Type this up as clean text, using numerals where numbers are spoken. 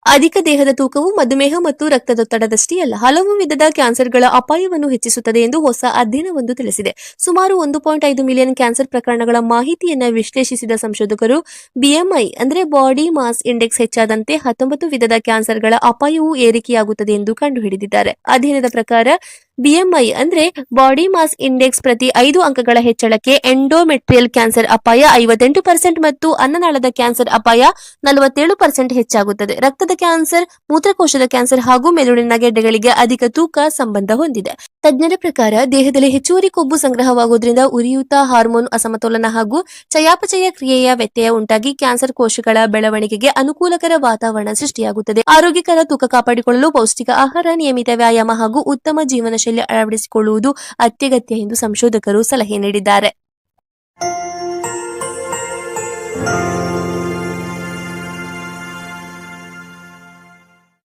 ಅಧಿಕ ದೇಹದ ತೂಕವು ಮಧುಮೇಹ ಮತ್ತು ರಕ್ತದೊತ್ತಡದಷ್ಟೇ ಅಲ್ಲ, ಹಲವು ವಿಧದ ಕ್ಯಾನ್ಸರ್ಗಳ ಅಪಾಯವನ್ನು ಹೆಚ್ಚಿಸುತ್ತದೆ ಎಂದು ಹೊಸ ಅಧ್ಯಯನವೊಂದು ತಿಳಿಸಿದೆ. ಸುಮಾರು 1.5 ಮಿಲಿಯನ್ ಕ್ಯಾನ್ಸರ್ ಪ್ರಕರಣಗಳ ಮಾಹಿತಿಯನ್ನು ವಿಶ್ಲೇಷಿಸಿದ ಸಂಶೋಧಕರು ಬಿಎಂಐ ಅಂದರೆ ಬಾಡಿ ಮಾಸ್ ಇಂಡೆಕ್ಸ್ ಹೆಚ್ಚಾದಂತೆ 19 ವಿಧದ ಕ್ಯಾನ್ಸರ್ಗಳ ಅಪಾಯವು ಏರಿಕೆಯಾಗುತ್ತದೆ ಎಂದು ಕಂಡುಹಿಡಿದಿದ್ದಾರೆ. ಅಧ್ಯಯನದ ಪ್ರಕಾರ ಬಿಎಂಐ ಅಂದ್ರೆ ಬಾಡಿ ಮಾಸ್ ಇಂಡೆಕ್ಸ್ ಪ್ರತಿ 5 ಅಂಕಗಳ ಹೆಚ್ಚಳಕ್ಕೆ ಎಂಡೋಮೆಟ್ರಿಯಲ್ ಕ್ಯಾನ್ಸರ್ ಅಪಾಯ 58% ಮತ್ತು ಅನ್ನನಾಳದ ಕ್ಯಾನ್ಸರ್ ಅಪಾಯ 47% ಹೆಚ್ಚಾಗುತ್ತದೆ. ರಕ್ತದ ಕ್ಯಾನ್ಸರ್, ಮೂತ್ರಕೋಶದ ಕ್ಯಾನ್ಸರ್ ಹಾಗೂ ಮೆದುಳಿನ ಗೆಡ್ಡೆಗಳಿಗೆ ಅಧಿಕ ತೂಕ ಸಂಬಂಧ ಹೊಂದಿದೆ. ತಜ್ಞರ ಪ್ರಕಾರ ದೇಹದಲ್ಲಿ ಹೆಚ್ಚುವರಿ ಕೊಬ್ಬು ಸಂಗ್ರಹವಾಗುವುದರಿಂದ ಉರಿಯೂತ, ಹಾರ್ಮೋನ್ ಅಸಮತೋಲನ ಹಾಗೂ ಚಯಾಪಚಯ ಕ್ರಿಯೆಯ ವ್ಯತ್ಯಯ ಉಂಟಾಗಿ ಕ್ಯಾನ್ಸರ್ ಕೋಶಗಳ ಬೆಳವಣಿಗೆಗೆ ಅನುಕೂಲಕರ ವಾತಾವರಣ ಸೃಷ್ಟಿಯಾಗುತ್ತದೆ. ಆರೋಗ್ಯಕರ ತೂಕ ಕಾಪಾಡಿಕೊಳ್ಳಲು ಪೌಷ್ಟಿಕ ಆಹಾರ, ನಿಯಮಿತ ವ್ಯಾಯಾಮ ಹಾಗೂ ಉತ್ತಮ ಜೀವನ ಶೈಲಿ ಅಳವಡಿಸಿಕೊಳ್ಳುವುದು ಅತ್ಯಗತ್ಯ ಎಂದು ಸಂಶೋಧಕರು ಸಲಹೆ ನೀಡಿದ್ದಾರೆ.